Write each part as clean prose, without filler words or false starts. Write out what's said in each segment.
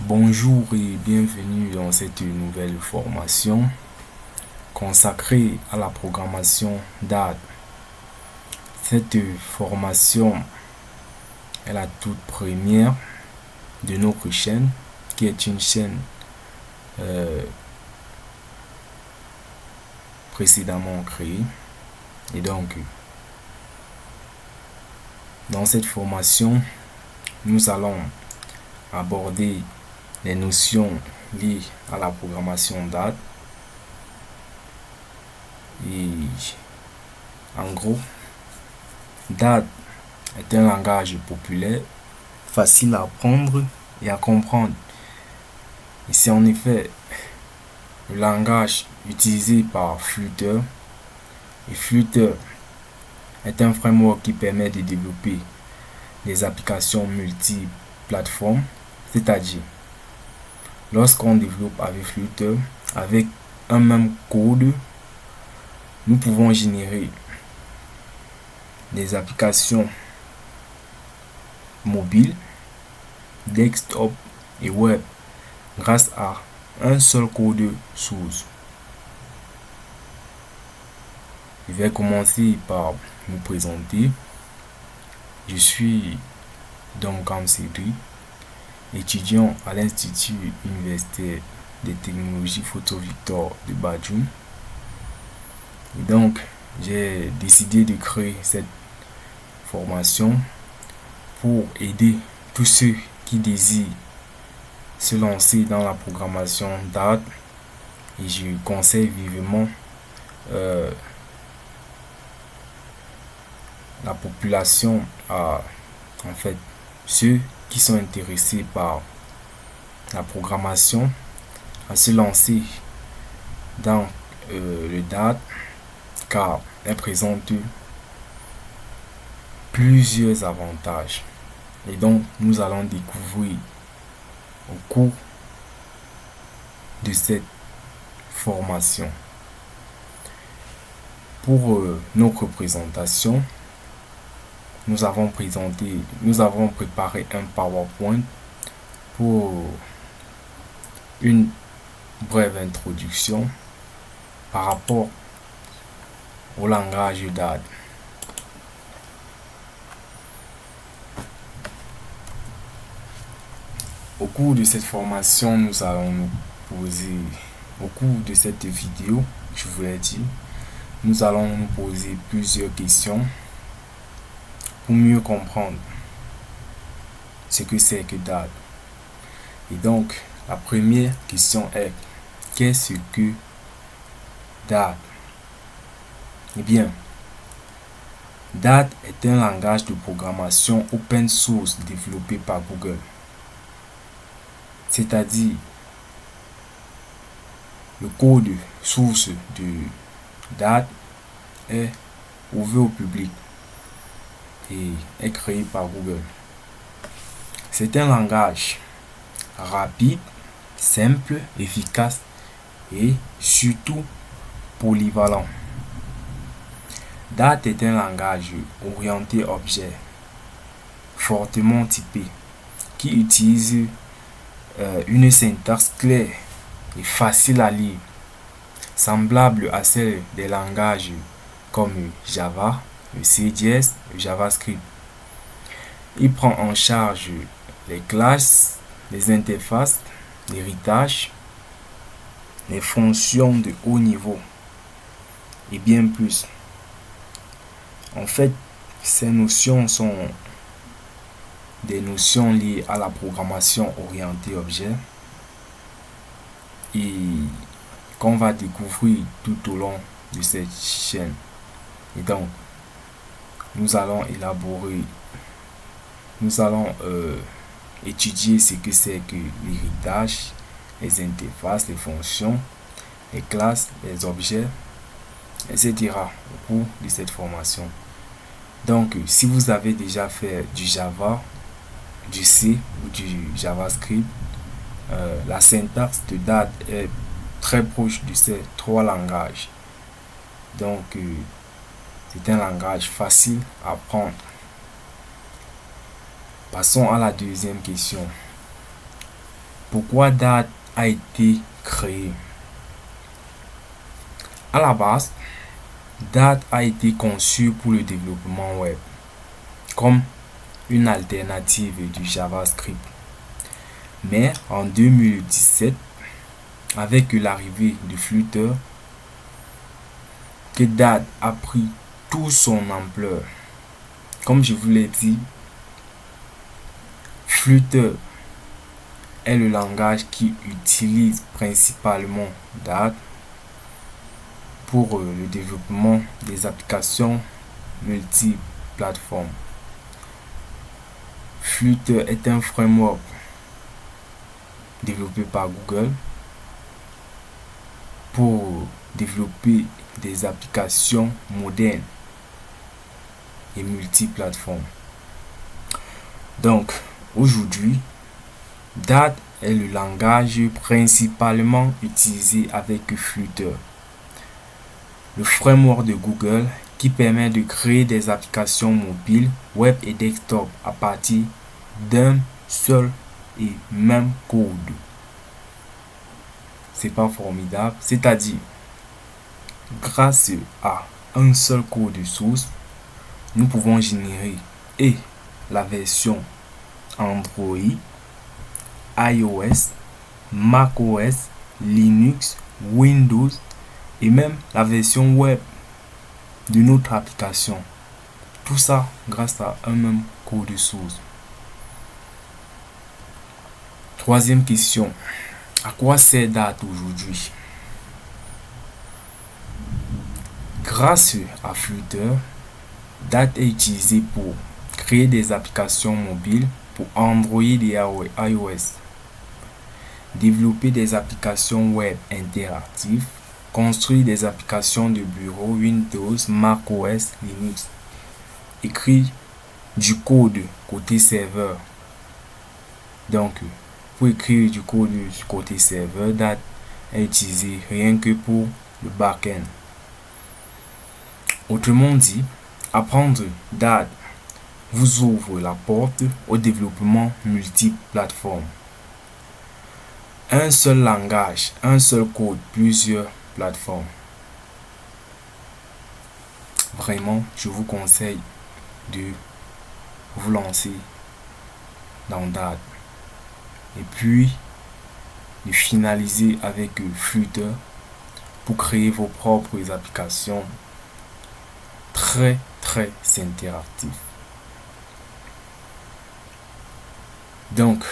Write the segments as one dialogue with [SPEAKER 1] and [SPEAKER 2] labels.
[SPEAKER 1] Bonjour et bienvenue dans cette nouvelle formation consacrée à la programmation d'art. Cette formation est la toute première de notre chaîne, qui est une chaîne précédemment créée. Et donc, dans cette formation, nous allons aborder les notions liées à la programmation d'art. Et en gros, Dart est un langage populaire, facile à apprendre et à comprendre. Et c'est en effet le langage utilisé par Flutter. Et Flutter est un framework qui permet de développer des applications multiplateformes, c'est-à-dire lorsqu'on développe avec Flutter, avec un même code, nous pouvons générer des applications mobiles, desktop et web grâce à un seul code source. Je vais commencer par me présenter. Je suis Domkam Cédric, étudiant à l'Institut universitaire des technologies Photo Victor de Badjoun. Et donc, j'ai décidé de créer cette formation pour aider tous ceux qui désirent se lancer dans la programmation d'art. Et je conseille vivement la population en fait, ceux qui sont intéressés par la programmation à se lancer dans le DAT, car elle présente plusieurs avantages. Et donc, nous allons découvrir au cours de cette formation. Pour notre présentation, nous avons préparé un PowerPoint pour une brève introduction par rapport au langage d'art. Au cours de cette formation, au cours de cette vidéo, je vous l'ai dit, nous allons nous poser plusieurs questions pour mieux comprendre ce que c'est que Dart. Et donc, la première question est: qu'est-ce que Dart? Eh bien, Dart est un langage de programmation open source développé par Google. C'est-à-dire, le code source de Dart est ouvert au public et est créé par Google. C'est un langage rapide, simple, efficace et surtout polyvalent. Dart est un langage orienté objet, fortement typé, qui utilise une syntaxe claire et facile à lire, semblable à celle des langages comme Java, le CJS, le JavaScript. Il prend en charge les classes, les interfaces, l'héritage, les fonctions de haut niveau et bien plus. En fait, ces notions sont des notions liées à la programmation orientée objet et qu'on va découvrir tout au long de cette chaîne. Et donc, nous allons étudier ce que c'est que l'héritage, les interfaces, les fonctions, les classes, les objets, etc. au cours de cette formation. Donc, si vous avez déjà fait du Java, du C ou du JavaScript, la syntaxe de Dart est très proche de ces trois langages. Donc, c'est un langage facile à apprendre. Passons à la deuxième question. Pourquoi Dart a été créé? À la base, Dart a été conçu pour le développement web, comme une alternative du JavaScript. Mais en 2017, avec l'arrivée de Flutter, que Dart a pris toute son ampleur. Comme je vous l'ai dit, Flutter est le langage qui utilise principalement Dart pour le développement des applications multiplateformes. Flutter est un framework développé par Google pour développer des applications modernes et multiplateformes. Donc, aujourd'hui, Dart est le langage principalement utilisé avec Flutter, le framework de Google qui permet de créer des applications mobiles, web et desktop à partir d'un seul et même code. C'est pas formidable? C'est-à-dire, grâce à un seul code source, nous pouvons générer et la version Android, iOS, macOS, Linux, Windows et même la version web de notre application. Tout ça grâce à un même code source. Troisième question. À quoi sert Dart aujourd'hui? Grâce à Flutter, Dart est utilisé pour créer des applications mobiles pour Android et iOS, développer des applications web interactives, construire des applications de bureau Windows, macOS, Linux, écrire du code côté serveur. Donc, pour écrire du code du côté serveur, Dart est utilisé rien que pour le back-end. Autrement dit, apprendre Dart vous ouvre la porte au développement multiplateforme. Un seul langage, un seul code, plusieurs plateformes. Vraiment, je vous conseille de vous lancer dans Dart. Et puis, de finaliser avec Flutter pour créer vos propres applications très interactives. Donc,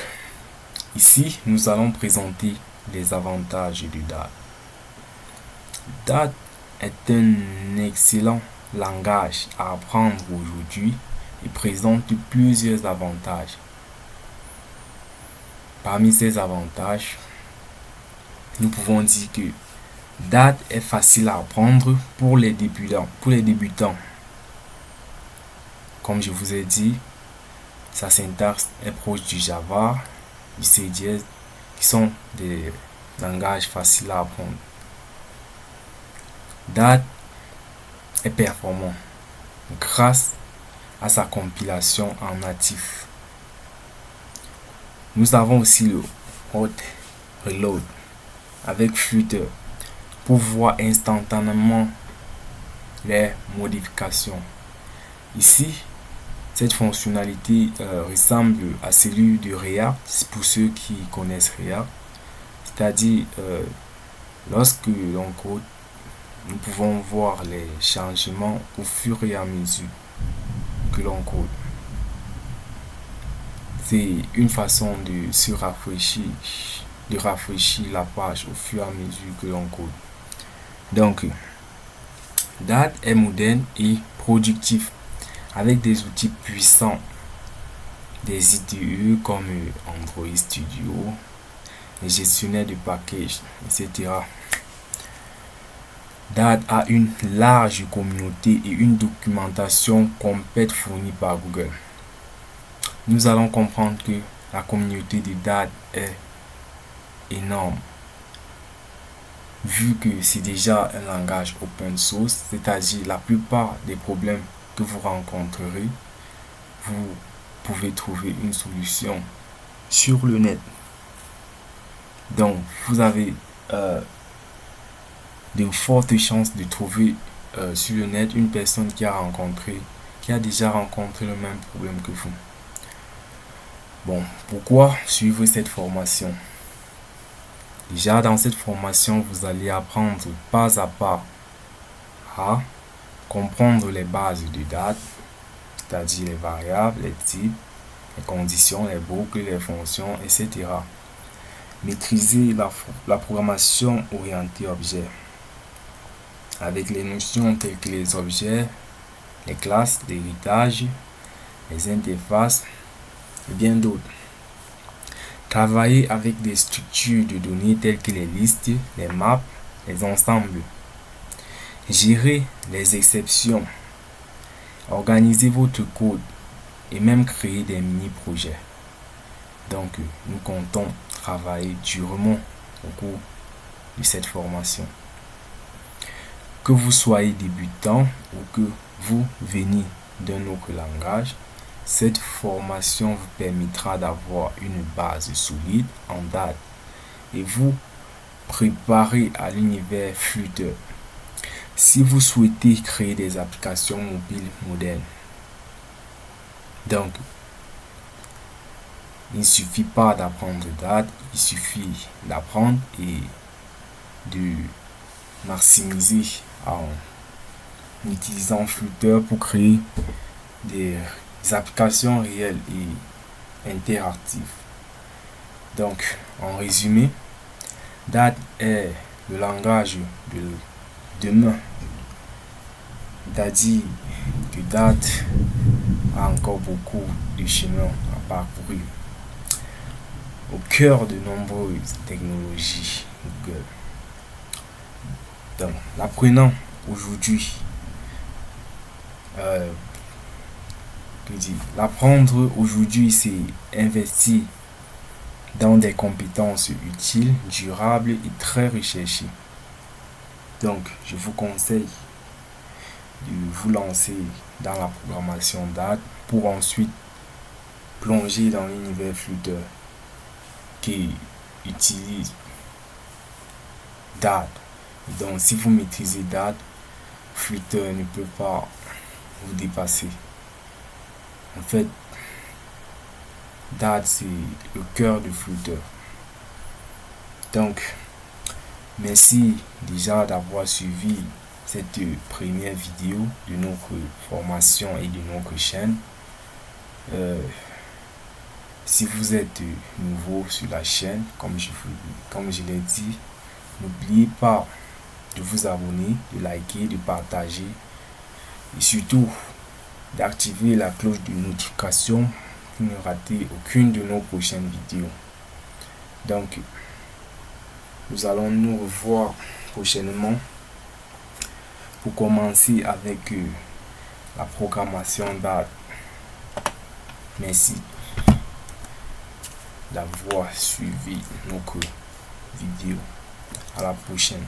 [SPEAKER 1] ici, nous allons présenter les avantages du Dart. Dart est un excellent langage à apprendre aujourd'hui et présente plusieurs avantages. Parmi ces avantages, nous pouvons dire que Dart est facile à apprendre pour les débutants. Comme je vous ai dit, sa syntaxe est proche du Java, du C++, qui sont des langages faciles à apprendre. Dart est performant grâce à sa compilation en natif. Nous avons aussi le hot reload avec Flutter pour voir instantanément les modifications. Ici, cette fonctionnalité ressemble à celui de React, pour ceux qui connaissent React. C'est-à-dire, lorsque l'on code, nous pouvons voir les changements au fur et à mesure que l'on code. C'est une façon de se rafraîchir, de rafraîchir la page au fur et à mesure que l'on code. Donc, Dart est moderne et productif avec des outils puissants, des IDE comme Android Studio, les gestionnaires de packages, etc. Dart a une large communauté et une documentation complète fournie par Google. Nous allons comprendre que la communauté de Dart est énorme. Vu que c'est déjà un langage open source, c'est-à-dire la plupart des problèmes que vous rencontrerez, vous pouvez trouver une solution sur le net. Donc, vous avez de fortes chances de trouver sur le net une personne qui a déjà rencontré le même problème que vous. Bon, pourquoi suivre cette formation? Déjà, dans cette formation, vous allez apprendre pas à pas à comprendre les bases de date, c'est-à-dire les variables, les types, les conditions, les boucles, les fonctions, etc. Maîtriser la programmation orientée objet avec les notions telles que les objets, les classes, l'héritage, les interfaces et bien d'autres. Travailler avec des structures de données telles que les listes, les maps, les ensembles. Gérer les exceptions. Organiser votre code et même créer des mini-projets. Donc, nous comptons travailler durement au cours de cette formation. Que vous soyez débutant ou que vous veniez d'un autre langage, cette formation vous permettra d'avoir une base solide en date et vous préparer à l'univers Flutter. Si vous souhaitez créer des applications mobiles modernes, donc il ne suffit pas d'apprendre date, il suffit d'apprendre et de maximiser en utilisant Flutter pour créer des applications réelles et interactives. Donc, en résumé, Dart est le langage de demain. C'est-à-dire que Dart a encore beaucoup de chemin à parcourir au cœur de nombreuses technologies Google. Donc, l'apprenant aujourd'hui, l'apprendre aujourd'hui, c'est investir dans des compétences utiles, durables et très recherchées. Donc, je vous conseille de vous lancer dans la programmation Dart pour ensuite plonger dans l'univers Flutter qui utilise Dart. Donc, si vous maîtrisez Dart, Flutter ne peut pas vous dépasser. En fait, Dart, c'est le cœur de Flutter. Donc, merci déjà d'avoir suivi cette première vidéo de notre formation et de notre chaîne. Si vous êtes nouveau sur la chaîne, comme je l'ai dit, n'oubliez pas de vous abonner, de liker, de partager et surtout d'activer la cloche de notification pour ne rater aucune de nos prochaines vidéos. Donc, nous allons nous revoir prochainement pour commencer avec la programmation Dart. Merci d'avoir suivi notre vidéo. À la prochaine.